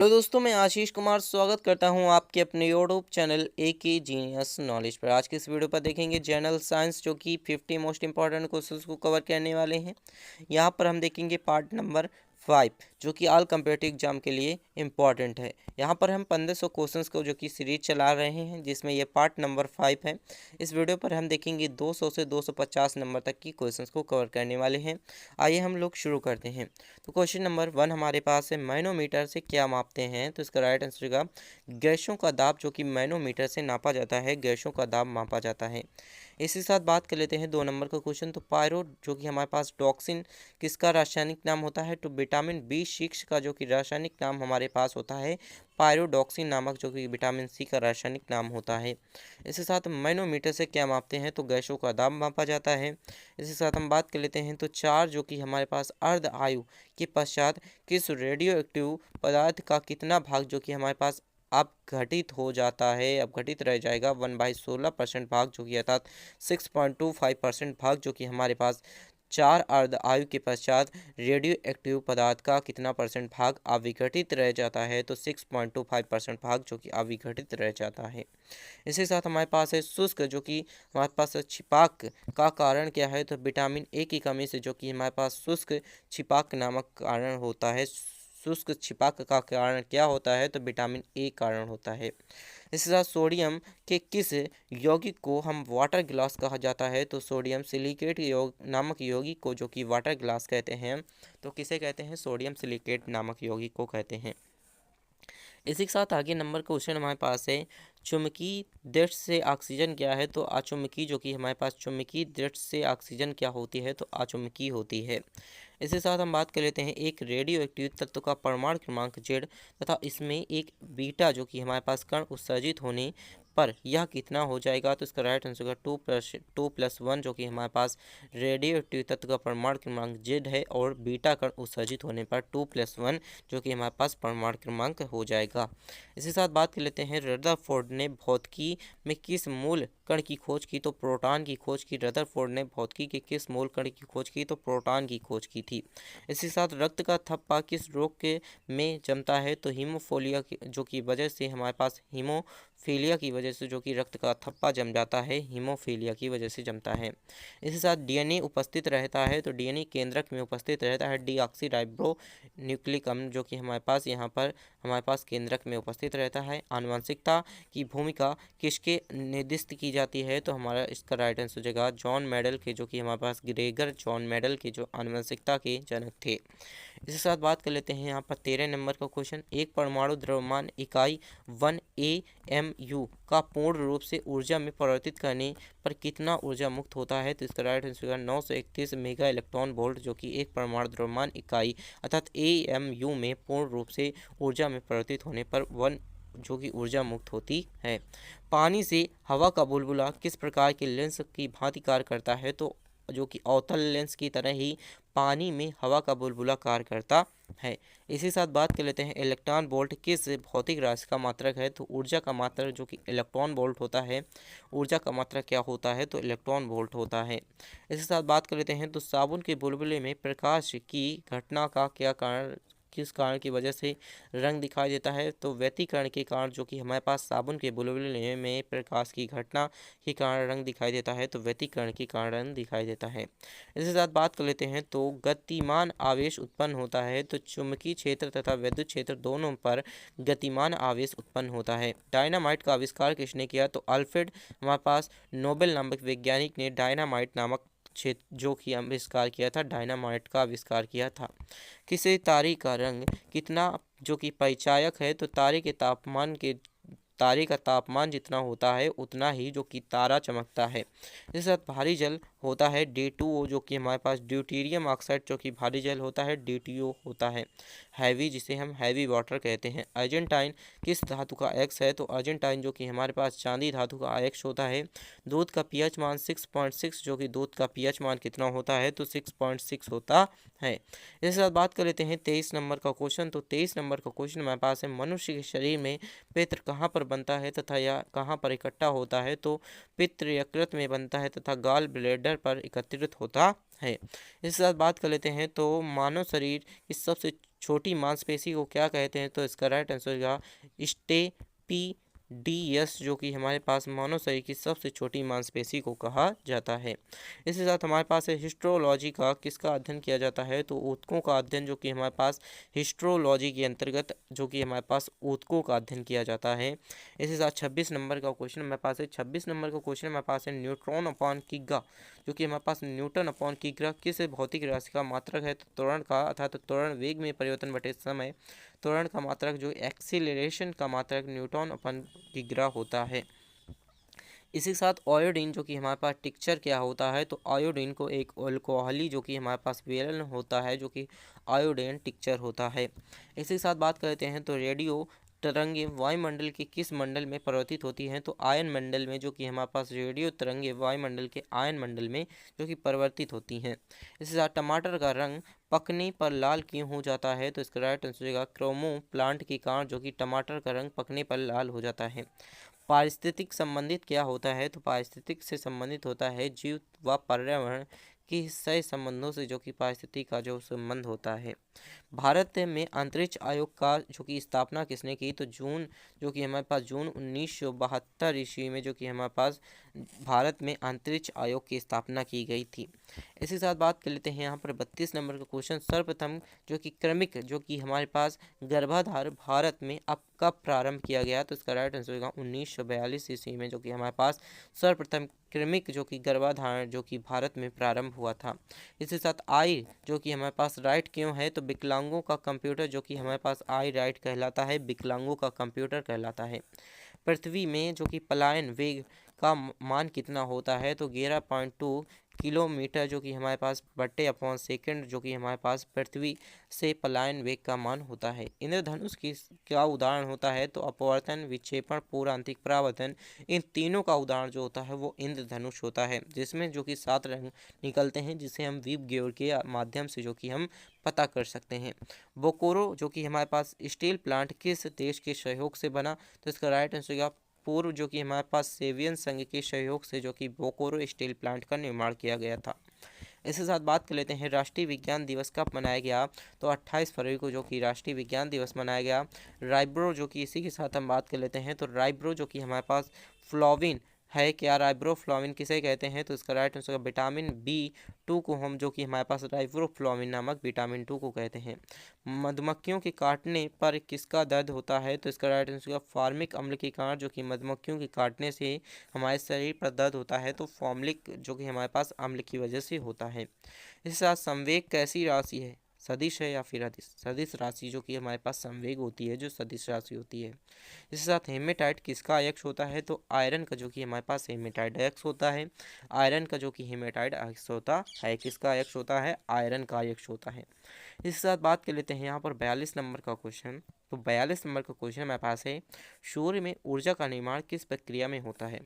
Hello दोस्तों, मैं आशीष कुमार स्वागत करता हूं आपके अपने यूट्यूब चैनल ए के जीनियस नॉलेज पर। आज के इस वीडियो पर देखेंगे जनरल साइंस, जो कि 50 मोस्ट इंपॉर्टेंट क्वेश्चंस को कवर करने वाले हैं। यहां पर हम देखेंगे पार्ट नंबर 5, जो कि ऑल कम्पिटिटिव एग्जाम के लिए इम्पॉर्टेंट है। यहाँ पर हम 1500 क्वेश्चंस को जो कि सीरीज चला रहे हैं, जिसमें ये पार्ट नंबर 5 है। इस वीडियो पर हम देखेंगे 200 से 250 नंबर तक की क्वेश्चंस को कवर करने वाले हैं। आइए हम लोग शुरू करते हैं। तो क्वेश्चन नंबर 1 हमारे पास है, मैनोमीटर से क्या मापते हैं? तो इसका राइट आंसर होगा गैसों का दाब, जो कि मैनोमीटर से नापा जाता है। गैसों का दाब मापा जाता है। इसी साथ बात कर लेते हैं 2 नंबर का क्वेश्चन। तो पायरो, जो कि हमारे पास टॉक्सिन, किसका रासायनिक नाम होता है? तो विटामिन B6 का जो कि रासायनिक नाम हमारे पास होता है पायरोडॉक्सिन नामक, जो कि विटामिन C का रासायनिक नाम होता है। इसके साथ मैनोमीटर से क्या मापते हैं? तो गैसों का दाब मापा जाता है। इसके साथ हम बात कर लेते हैं तो 4, जो कि हमारे पास अर्ध आयु के पश्चात किस रेडियो एक्टिव पदार्थ का कितना भाग, जो कि हमारे पास अब घटित हो जाता है, अब घटित रह जाएगा 1/16% भाग, जो कि अर्थात 6.25% भाग, जो कि हमारे पास 4 अर्ध आयु के पश्चात रेडियो एक्टिव पदार्थ का कितना परसेंट भाग अविघटित रह जाता है? तो 6.25% भाग, जो कि अविघटित रह जाता है। इसके साथ हमारे पास है शुष्क, जो कि हमारे पास छिपाक का कारण क्या है? तो विटामिन ए की कमी से जो कि हमारे पास शुष्क छिपाक नामक कारण होता है। शुष्क छिपाक का कारण क्या होता है? तो विटामिन ए कारण होता है। इसके साथ सोडियम के किस यौगिक को हम वाटर ग्लास कहा जाता है? तो सोडियम सिलिकेट नामक यौगिक को जो कि वाटर ग्लास कहते हैं। तो किसे कहते हैं? सोडियम सिलिकेट नामक यौगिक को कहते हैं। इसी के साथ आगे नंबर क्वेश्चन हमारे पास है, चुंबकीय दृष्टि से ऑक्सीजन क्या है? तो अचुंबकीय, जो कि हमारे पास चुंबकीय दृष्टि से ऑक्सीजन क्या होती है? तो अचुंबकीय होती है। इसके साथ हम बात कर लेते हैं एक रेडियो एक्टिव तत्व का परमाणु क्रमांक Z तथा इसमें एक बीटा, जो कि हमारे पास कण उत्सर्जित होने पर यह कितना हो जाएगा? तो इसका राइट आंसर होगा 2+1, जो कि हमारे पास रेडियो एक्टिव तत्व का परमाणु क्रमांक Z है, और बीटा कण उत्सर्जित होने पर 2+1, जो कि हमारे पास परमाणु क्रमांक हो जाएगा। इसी साथ बात कर लेते हैं रदरफोर्ड ने भौतिकी में किस मूल कण की खोज की? तो प्रोटॉन की खोज की। रदरफोर्ड ने भौतिकी के किस मूल कण की खोज की? तो प्रोटॉन की खोज की थी। इसी साथ रक्त का थप्पा किस रोग के में जमता है? तो हीमोफीलिया की, जो की वजह से हमारे पास हीमोफीलिया की वजह से जो कि रक्त का थप्पा जम जाता है, हीमोफीलिया की वजह से जमता है। इसी साथ डीएनए उपस्थित रहता है, तो डीएनए केंद्रक में उपस्थित रहता है डीऑक्सीराइबो न्यूक्लिक अम्ल, जो कि हमारे पास यहाँ पर हमारे पास केंद्रक में उपस्थित रहता है। आनुवंशिकता की भूमिका किसके निर्दिष्ट की जाती है? तो हमारा इसका राइट आंसर हो जाएगा जॉन मेडल के, जो कि हमारे पास ग्रेगर जॉन मेडल के, जो आनुवंशिकता के जनक थे। इसके साथ बात कर लेते हैं यहाँ पर 13 नंबर का क्वेश्चन, एक परमाणु द्रव्यमान इकाई 1 AMU का पूर्ण रूप से ऊर्जा में परिवर्तित करने पर कितना ऊर्जा मुक्त होता है? तो इसका right answer 931 mega electron volt, जो कि एक परमाणु द्रव्यमान इकाई अर्थात AMU में पूर्ण रूप से ऊर्जा में परिवर्तित होने पर 1 जो कि ऊर्जा मुक्त होती है। पानी से हवा का बुलबुला किस प्रकार के लेंस की भांति कार्य करता है? तो जो कि अवतल लेंस की तरह ही पानी में हवा का बुलबुला कार्य करता है। इसी साथ बात कर लेते हैं इलेक्ट्रॉन वोल्ट किस भौतिक राशि का मात्रक है? तो ऊर्जा का मात्रक, जो कि इलेक्ट्रॉन वोल्ट होता है, ऊर्जा का मात्रक क्या होता है? तो इलेक्ट्रॉन वोल्ट होता है। इसी साथ बात कर लेते हैं तो साबुन के बुलबुले में प्रकाश की घटना का क्या कारण, किस कारण की वजह से रंग दिखाई देता है? तो व्यतिकरण के कारण, जो कि हमारे पास साबुन के बुलबुले में प्रकाश की घटना के कारण रंग दिखाई देता है, तो व्यतिकरण के कारण रंग दिखाई देता है। इसके साथ बात कर लेते हैं तो गतिमान आवेश उत्पन्न होता है, तो चुंबकीय क्षेत्र तथा विद्युत क्षेत्र दोनों पर गतिमान आवेश उत्पन्न होता है। डायनामाइट का आविष्कार किसने किया? तो अल्फ्रेड हमारे पास नोबेल नामक वैज्ञानिक ने डायनामाइट नामक क्षेत्र जो कि आविष्कार किया था, डायनामाइट का आविष्कार किया था। किसी तारे का रंग कितना, जो कि परिचायक है? तो तारे का तापमान जितना होता है उतना ही जो कि तारा चमकता है। इसके साथ भारी जल होता है D2O, जो कि हमारे पास ड्यूटीरियम ऑक्साइड, जो कि भारी जल होता है DTO होता है। हैवी, जिसे हम हैवी वाटर कहते हैं। अर्जेंटाइन किस धातु का X है? तो अर्जेंटाइन, जो कि हमारे पास चांदी धातु का X होता है। दूध का pH मान 6.6, जो कि दूध का pH मान कितना होता है? तो 6.6 होता है। इसके साथ बात कर लेते हैं 23 नंबर का क्वेश्चन। तो 23 नंबर का क्वेश्चन हमारे पास है, मनुष्य के शरीर में पित्त कहाँ पर बनता है तथा यह कहाँ पर इकट्ठा होता है? तो पित्त यकृत में बनता है तथा गॉल ब्लैडर पर एकत्रित होता है। इसके साथ बात कर लेते हैं तो मानव शरीर की सबसे छोटी मांसपेशी को क्या कहते हैं? तो इसका राइट आंसर होगा स्टेपीडियस, जो कि हमारे पास मानव शरीर की सबसे छोटी मांसपेशी को कहा जाता है। इसके साथ हमारे पास है हिस्ट्रोलॉजी का किसका अध्ययन किया जाता है? तो ऊतकों का अध्ययन, जो कि हमारे पास हिस्ट्रोलॉजी के अंतर्गत जो कि हमारे पास ऊतकों का अध्ययन किया जाता है। इसके साथ 26 नंबर का क्वेश्चन हमारे पास है। 26 नंबर का क्वेश्चन हमारे पास है न्यूट्रॉन अपॉन किग्रा, जो कि हमारे पास न्यूटन अपॉन किग्रा किस भौतिक राशि का मात्रक है? तो त्वरण का, अर्थात त्वरण वेग में परिवर्तन बटे समय, त्वरण का मात्रक जो एक्सीलरेशन का मात्रक न्यूटन अपॉन किग्रा होता है। इसी के साथ आयोडीन, जो कि हमारे पास टिक्चर क्या होता है? तो आयोडीन को एक अल्कोहली जो कि हमारे पास वेलन होता है, जो कि आयोडीन टिक्चर होता है। इसी के साथ बात करते हैं तो रेडियो तरंगे वायुमंडल के किस मंडल में परिवर्तित होती हैं? तो आयन मंडल में, जो कि हमारे पास रेडियो तरंगे वायुमंडल के आयन मंडल में जो कि परिवर्तित होती हैं। इसके साथ टमाटर का रंग पकने पर लाल क्यों हो जाता है? तो इसका राइट आंसर होगा क्रोमो प्लांट के कारण जो कि टमाटर का रंग पकने पर लाल हो जाता है। पारिस्थितिक संबंधित क्या होता है? तो पारिस्थितिक से संबंधित होता है जीव व पर्यावरण की सह संबंधों से, जो कि पारिस्थितिक का जो संबंध होता है। भारत में अंतरिक्ष आयोग का जो कि स्थापना किसने की? तो जून, जो कि हमारे पास जून 1972 ईस्वी में जो कि हमारे पास भारत में अंतरिक्ष आयोग की स्थापना की गई थी। इसी साथ बात कर लेते हैं यहाँ पर 32 नंबर का क्वेश्चन, सर्वप्रथम जो कि क्रमिक जो कि हमारे पास गर्भाधार भारत में अब कब प्रारंभ किया गया? तो इसका राइट आंसर होगा 1942 ईस्वी में, जो कि हमारे पास सर्वप्रथम क्रमिक जो कि गर्भाधारण जो कि भारत में प्रारंभ हुआ था। इसके साथ आई जो कि हमारे पास राइट क्यों है? तो विकलांगों का कंप्यूटर जो कि हमारे पास आई राइट कहलाता है, विकलांगों का कंप्यूटर कहलाता है। पृथ्वी में जो कि पलायन वेग का मान कितना होता है? तो 11.2 किलोमीटर जो कि हमारे पास बटे अपॉन सेकंड जो कि हमारे पास पृथ्वी से पलायन वेग का मान होता है। इंद्रधनुष की क्या उदाहरण होता है? तो अपवर्तन, विक्षेपण, पूर्वांतरिक परावर्तन, इन तीनों का उदाहरण जो होता है वो इंद्रधनुष होता है, जिसमें जो कि 7 रंग निकलते हैं, जिसे हम वीप ग्योर के माध्यम से जो कि हम पता कर सकते हैं। बोकोरो जो कि हमारे पास स्टील प्लांट किस देश के सहयोग से बना? तो इसका राइट आंसर होगा पूर्व जो कि हमारे पास सेवियन संघ के सहयोग से जो कि बोकोरो स्टील प्लांट का निर्माण किया गया था। इसके साथ बात कर लेते हैं राष्ट्रीय विज्ञान दिवस कब मनाया गया? तो 28 फरवरी को जो कि राष्ट्रीय विज्ञान दिवस मनाया गया। राइब्रो जो कि इसी के साथ हम बात कर लेते हैं, तो राइब्रो जो कि हमारे पास फ्लोविन है, क्या राइब्रोफ्लोविन किसे कहते हैं? तो इसका राइट आंसर विटामिन B2 को हम जो कि हमारे पास राइब्रोफ्लोविन नामक विटामिन 2 को कहते हैं। मधुमक्खियों के काटने पर किसका दर्द होता है? तो इसका राइट आंसर फॉर्मिक अम्ल के कारण जो कि मधुमक्खियों के काटने से हमारे शरीर पर दर्द होता है, तो फॉर्मिक जो कि हमारे पास अम्ल की वजह से होता है। इसके साथ संवेग कैसी राशि है? सदिश है या फिर अदिश? सदिश राशि जो कि हमारे पास संवेग होती है, जो सदिश राशि होती है। इसके साथ हेमेटाइट किसका अयस्क होता है? तो आयरन का जो कि हमारे पास हेमेटाइट अयस्क होता है। आयरन का जो कि हेमेटाइट अयस्क होता है, किसका अयस्क होता है? आयरन का अयस्क होता है। इसके साथ बात कर लेते हैं यहाँ पर 42 नंबर का क्वेश्चन। तो 42 नंबर का क्वेश्चन हमारे पास है, सूर्य में ऊर्जा का निर्माण किस प्रक्रिया में होता है?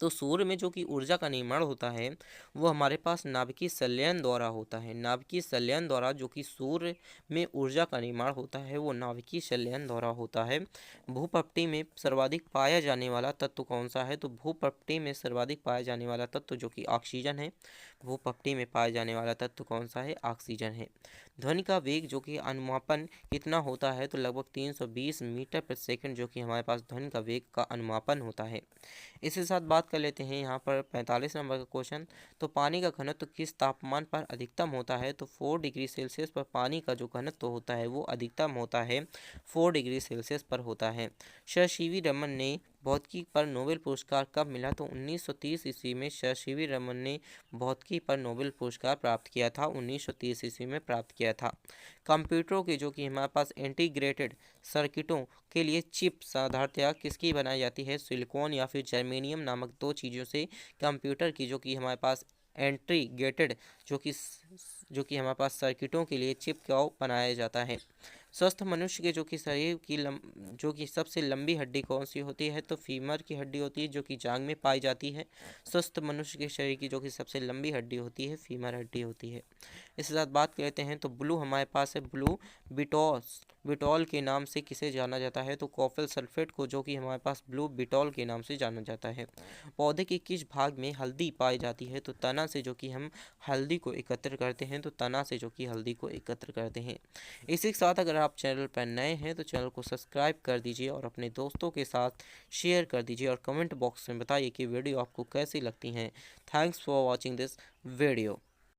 तो सूर्य में जो कि ऊर्जा का निर्माण होता है वो हमारे पास नाभिकीय संलयन द्वारा होता है। नाभिकीय संलयन द्वारा जो कि सूर्य में ऊर्जा का निर्माण होता है वो नाभिकीय संलयन द्वारा होता है। भूपटल में सर्वाधिक पाया जाने वाला तत्व कौन सा है? तो भूपटल में सर्वाधिक पाया जाने वाला तत्व जो कि ऑक्सीजन है। भूपटल में पाया जाने वाला तत्व कौन सा है? ऑक्सीजन है। ध्वनि का वेग जो कि अनुमापन कितना होता है? तो लगभग 320 मीटर प्रति सेकंड जो कि हमारे पास ध्वनि का वेग का अनुमापन होता है। इसके साथ बात कर लेते हैं यहाँ पर 45 नंबर का क्वेश्चन। तो पानी का घनत्व किस तापमान पर अधिकतम होता है? तो 4 डिग्री सेल्सियस पर पानी का जो घनत्व होता है वो अधिकतम होता है 4 डिग्री सेल्सियस पर होता है। सर सीवी रमन ने भौतिकी पर नोबेल पुरस्कार कब मिला? तो 1930 ईस्वी में सर सीवी रमन ने भौतिकी पर नोबेल पुरस्कार प्राप्त किया था, 1930 ईस्वी में प्राप्त किया था। कंप्यूटरों के जो कि हमारे पास इंटीग्रेटेड सर्किटों के लिए चिप साधारणतया किसकी बनाई जाती है? सिलिकॉन या फिर जर्मेनियम नामक दो चीज़ों से कंप्यूटर की जो कि हमारे पास इंटीग्रेटेड जो कि हमारे पास सर्किटों के लिए चिप का बनाया जाता है। स्वस्थ मनुष्य के जो कि शरीर की जो कि सबसे लंबी हड्डी कौन सी होती है? तो फीमर की हड्डी होती है, जो कि जांघ में पाई जाती है। स्वस्थ मनुष्य के शरीर की जो कि सबसे लंबी हड्डी होती है फीमर हड्डी होती है। इसके साथ बात करते हैं तो ब्लू हमारे पास है ब्लू बिटॉल के नाम से किसे जाना जाता है, तो कॉपर सल्फेट को, जो कि हमारे पास ब्लू बिटॉल के नाम से जाना जाता है। पौधे के किस भाग में हल्दी पाई जाती है, तो तना से, जो कि हम हल्दी को एकत्र करते हैं, तो तना से जो कि हल्दी को एकत्र करते हैं। इसी के साथ अगर आप चैनल पर नए हैं तो चैनल को सब्सक्राइब कर दीजिए और अपने दोस्तों के साथ शेयर कर दीजिए और कमेंट बॉक्स में बताइए कि वीडियो आपको कैसी लगती हैं। Thanks for watching this video.